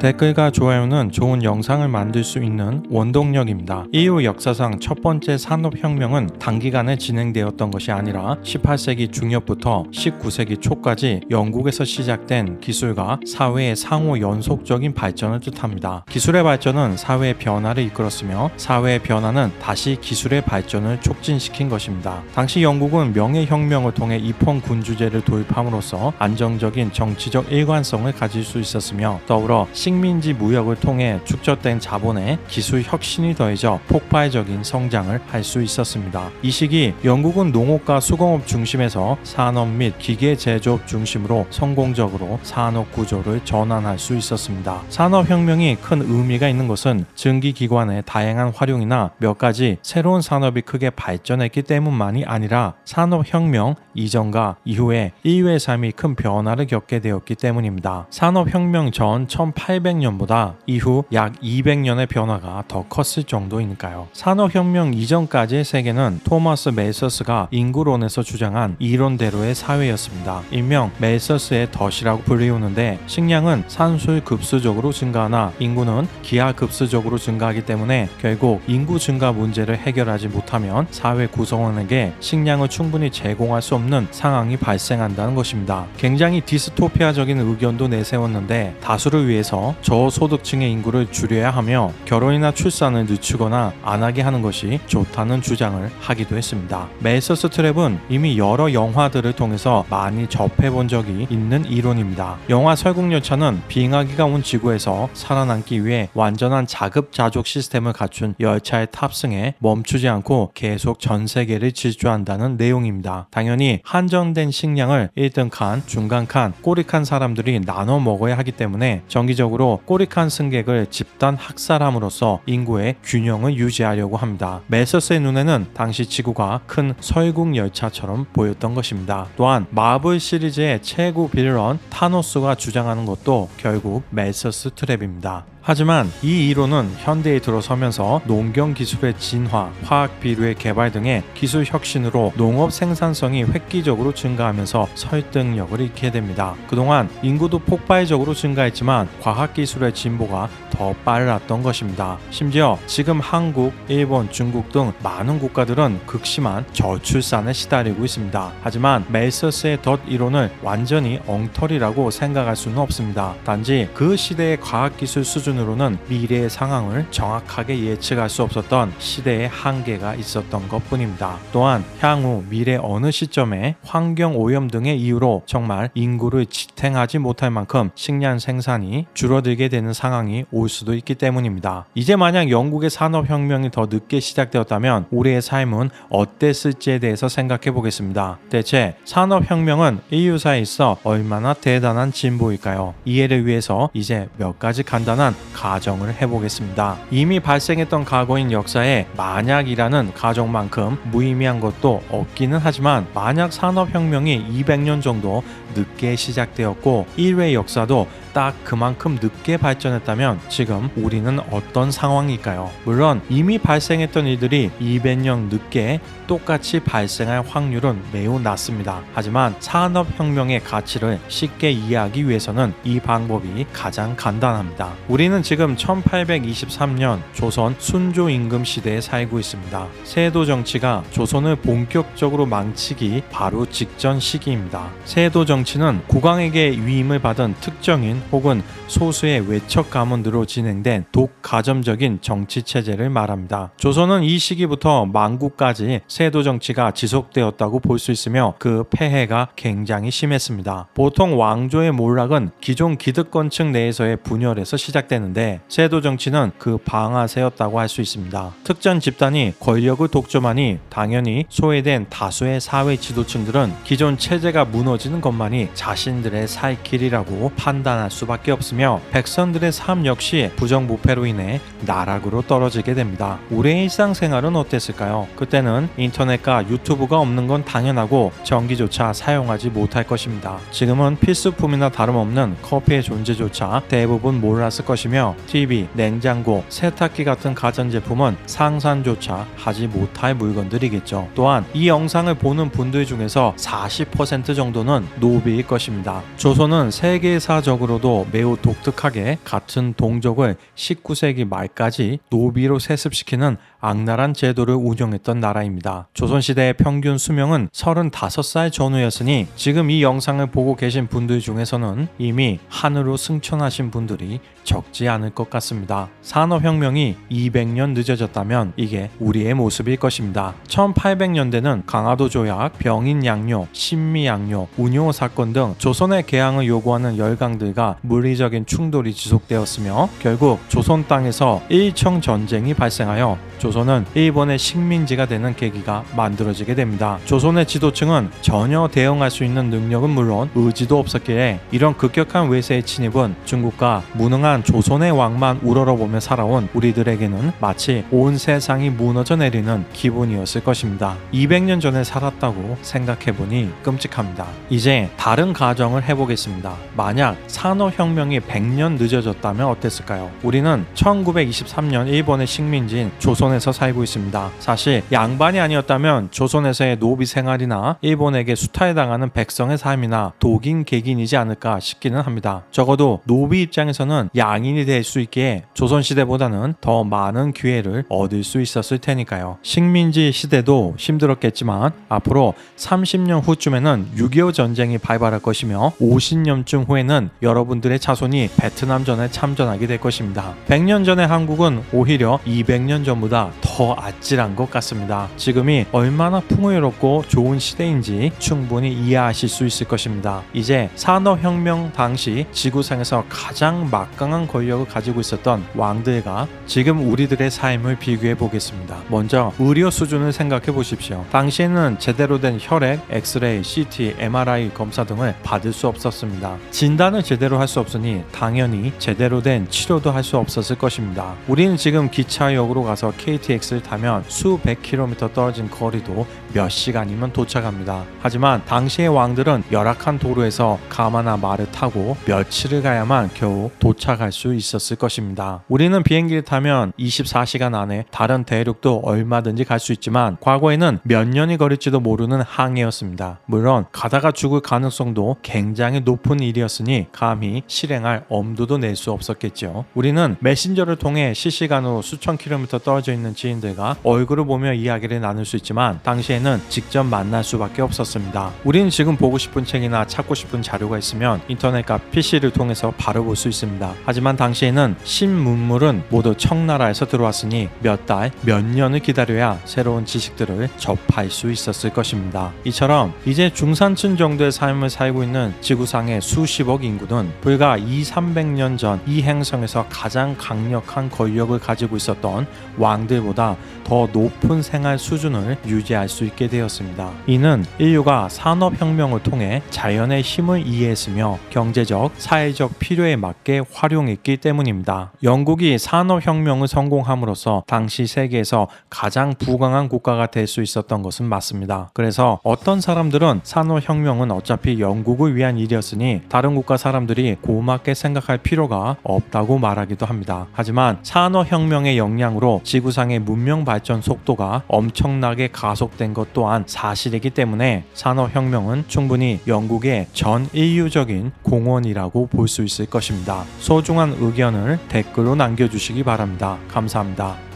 댓글과 좋아요는 좋은 영상을 만들 수 있는 원동력입니다. 이후 역사상 첫 번째 산업혁명은 단기간에 진행되었던 것이 아니라 18세기 중엽부터 19세기 초까지 영국에서 시작된 기술과 사회의 상호 연속적인 발전을 뜻합니다. 기술의 발전은 사회의 변화를 이끌었으며 사회의 변화는 다시 기술의 발전을 촉진시킨 것입니다. 당시 영국은 명예혁명을 통해 입헌군주제를 도입함으로써 안정적인 정치적 일관성을 가질 수 있었으며 더불어 식민지 무역을 통해 축적된 자본에 기술 혁신이 더해져 폭발적인 성장을 할 수 있었습니다. 이 시기 영국은 농업과 수공업 중심에서 산업 및 기계 제조업 중심으로 성공적으로 산업 구조를 전환할 수 있었습니다. 산업혁명이 큰 의미가 있는 것은 증기기관의 다양한 활용이나 몇 가지 새로운 산업이 크게 발전했기 때문만이 아니라 산업혁명 이전과 이후에 인류의 삶이 큰 변화를 겪게 되었기 때문입니다. 산업혁명 전 1800년보다 이후 약 200년의 변화가 더 컸을 정도이니까요. 산업혁명 이전까지의 세계는 토마스 멜서스가 인구론에서 주장한 이론대로의 사회였습니다. 일명 멜서스의 덫이라고 불리우는데 식량은 산술급수적으로 증가하나 인구는 기하급수적으로 증가하기 때문에 결국 인구 증가 문제를 해결하지 못하면 사회 구성원에게 식량을 충분히 제공할 수 없는 상황이 발생한다는 것입니다. 굉장히 디스토피아적인 의견도 내세웠는데 다수를 위해서 저소득층의 인구를 줄여야 하며 결혼이나 출산을 늦추거나 안 하게 하는 것이 좋다는 주장을 하기도 했습니다. 멜서스 트랩은 이미 여러 영화들을 통해서 많이 접해본 적이 있는 이론입니다. 영화 설국열차는 빙하기가 온 지구에서 살아남기 위해 완전한 자급자족 시스템을 갖춘 열차에 탑승해 멈추지 않고 계속 전 세계를 질주한다는 내용입니다. 당연히 한정된 식량을 1등 칸, 중간 칸, 꼬리 칸 사람들이 나눠 먹어야 하기 때문에 정기적으로 꼬리 칸 승객을 집단 학살함으로써 인구의 균형을 유지하려고 합니다. 멜서스의 눈에는 당시 지구가 큰 설국열차처럼 보였던 것입니다. 또한 마블 시리즈의 최고 빌런 타노스가 주장하는 것도 결국 멜서스 트랩입니다. 하지만 이 이론은 현대에 들어서면서 농경 기술의 진화, 화학 비료의 개발 등의 기술 혁신으로 농업 생산성이 획기적으로 증가하면서 설득력을 잃게 됩니다. 그동안 인구도 폭발적으로 증가했지만 과학 기술의 진보가 더 빨랐던 것입니다. 심지어 지금 한국, 일본, 중국 등 많은 국가들은 극심한 저출산에 시달리고 있습니다. 하지만 멜서스의 덫 이론을 완전히 엉터리라고 생각할 수는 없습니다. 단지 그 시대의 과학기술 수준으로는 미래의 상황을 정확하게 예측할 수 없었던 시대의 한계가 있었던 것뿐입니다. 또한 향후 미래 어느 시점에 환경 오염 등의 이유로 정말 인구를 지탱하지 못할 만큼 식량 생산이 줄어들게 되는 상황이 올 수도 있기 때문입니다. 이제 만약 영국의 산업혁명이 더 늦게 시작되었다면 우리의 삶은 어땠을지에 대해서 생각해 보겠습니다. 대체 산업혁명은 인류사에 있어 얼마나 대단한 진보일까요? 이해를 위해서 이제 몇 가지 간단한 가정을 해보겠습니다. 이미 발생했던 과거인 역사에 만약이라는 가정만큼 무의미한 것도 없기는 하지만 만약 산업혁명이 200년 정도 늦게 시작되었고 인류의 역사도 딱 그만큼 늦게 발전했다면 지금 우리는 어떤 상황일까요? 물론 이미 발생했던 일들이 200년 늦게 똑같이 발생할 확률은 매우 낮습니다. 하지만 산업혁명의 가치를 쉽게 이해하기 위해서는 이 방법이 가장 간단합니다. 우리는 지금 1823년 조선 순조 임금 시대에 살고 있습니다. 세도 정치가 조선을 본격적으로 망치기 바로 직전 시기입니다. 세도 정치는 국왕에게 위임을 받은 특정인 혹은 소수의 외척 가문으로 진행된 독가점적인 정치 체제를 말합니다. 조선은 이 시기부터 만국까지 세도 정치가 지속되었다고 볼 수 있으며 그 폐해가 굉장히 심했습니다. 보통 왕조의 몰락은 기존 기득권층 내에서의 분열에서 시작되는데 세도 정치는 그 방아쇠였다고 할 수 있습니다. 특정 집단이 권력을 독점하니 당연히 소외된 다수의 사회 지도층들은 기존 체제가 무너지는 것만이 자신들의 살 길이라고 판단할 수밖에 없으며 백성들의 삶 역시 부정부패로 인해 나락으로 떨어지게 됩니다. 우리의 일상생활은 어땠을까요? 그때는 인터넷과 유튜브가 없는 건 당연하고 전기조차 사용하지 못할 것입니다. 지금은 필수품이나 다름없는 커피의 존재조차 대부분 몰랐을 것이며 TV, 냉장고, 세탁기 같은 가전제품은 상상조차 하지 못할 물건들이겠죠. 또한 이 영상을 보는 분들 중에서 40% 정도는 노비일 것입니다. 조선은 세계사적으로도 역사에서도 매우 독특하게 같은 동족을 19세기 말까지 노비로 세습시키는 악랄한 제도를 운영했던 나라입니다. 조선시대의 평균 수명은 35살 전후였으니 지금 이 영상을 보고 계신 분들 중에서는 이미 하늘로 승천하신 분들이 적지 않을 것 같습니다. 산업혁명이 200년 늦어졌다면 이게 우리의 모습일 것입니다. 1800년대는 강화도 조약, 병인 양료, 신미 양료, 운요 사건 등 조선의 개항을 요구하는 열강들과 물리적인 충돌이 지속되었으며 결국 조선 땅에서 일청 전쟁이 발생하여 조선은 일본의 식민지가 되는 계기가 만들어지게 됩니다. 조선의 지도층은 전혀 대응할 수 있는 능력은 물론 의지도 없었기에 이런 급격한 외세의 침입은 중국과 무능한 조선의 왕만 우러러보며 살아온 우리들에게는 마치 온 세상이 무너져 내리는 기분이었을 것입니다. 200년 전에 살았다고 생각해보니 끔찍합니다. 이제 다른 가정을 해보겠습니다. 만약 산업혁명이 100년 늦어졌다면 어땠을까요? 우리는 1923년 일본의 식민지인 조선에서 살고 있습니다. 사실 양반이 아니었다면 조선에서의 노비 생활이나 일본에게 수탈당하는 백성의 삶이나 독인 객인이지 않을까 싶기는 합니다. 적어도 노비 입장에서는 양인이 될 수 있기에 조선시대보다는 더 많은 기회를 얻을 수 있었을 테니까요. 식민지 시대도 힘들었겠지만 앞으로 30년 후쯤에는 6.25 전쟁이 발발할 것이며 50년쯤 후에는 여러분들의 자손이 베트남전에 참전하게 될 것입니다. 100년 전의 한국은 오히려 200년 전보다 더 아찔한 것 같습니다. 지금이 얼마나 풍요롭고 좋은 시대인지 충분히 이해하실 수 있을 것입니다. 이제 산업혁명 당시 지구상에서 가장 막강한 권력을 가지고 있었던 왕들과 지금 우리들의 삶을 비교해 보겠습니다. 먼저 의료 수준을 생각해 보십시오. 당시에는 제대로 된 혈액, 엑스레이, CT, MRI 검사 등을 받을 수 없었습니다. 진단을 제대로 할 수 없으니 당연히 제대로 된 치료도 할 수 없었을 것입니다. 우리는 지금 기차역으로 가서 KTX를 타면 수백 킬로미터 떨어진 거리도 몇 시간이면 도착합니다. 하지만 당시의 왕들은 열악한 도로에서 가마나 말을 타고 며칠을 가야만 겨우 도착할 수 있었을 것입니다. 우리는 비행기를 타면 24시간 안에 다른 대륙도 얼마든지 갈 수 있지만 과거에는 몇 년이 걸릴지도 모르는 항해였습니다. 물론 가다가 죽을 가능성도 굉장히 높은 일이었으니 감히 실행할 엄두도 낼 수 없었겠죠. 우리는 메신저를 통해 실시간으로 수천 킬로미터 떨어져 있는 지인들과 얼굴을 보며 이야기를 나눌 수 있지만 당시에는 직접 만날 수밖에 없었습니다. 우리는 지금 보고 싶은 책이나 찾고 싶은 자료가 있으면 인터넷과 PC를 통해서 바로 볼 수 있습니다. 하지만 당시에는 신문물은 모두 청나라에서 들어왔으니 몇 달, 몇 년을 기다려야 새로운 지식들을 접할 수 있었을 것입니다. 이처럼 이제 중산층 정도의 삶을 살고 있는 지구상의 수십억 인구는 불과 200~300년 전 이 행성에서 가장 강력한 권력을 가지고 있었던 왕들보다 더 높은 생활 수준을 유지할 수 있게 되었습니다. 이는 인류가 산업혁명을 통해 자연의 힘을 이해했으며 경제적, 사회적 필요에 맞게 활용했기 때문입니다. 영국이 산업혁명을 성공함으로써 당시 세계에서 가장 부강한 국가가 될 수 있었던 것은 맞습니다. 그래서 어떤 사람들은 산업혁명은 어차피 영국을 위한 일이었으니 다른 국가 사람들이 고맙게 생각할 필요가 없다고 말하기도 합니다. 하지만 산업혁명의 영향으로 지구상의 문명 발전 속도가 엄청나게 가속된 것 또한 사실이기 때문에 산업혁명은 충분히 영국의 전 인류적인 공헌이라고 볼 수 있을 것입니다. 소중한 의견을 댓글로 남겨주시기 바랍니다. 감사합니다.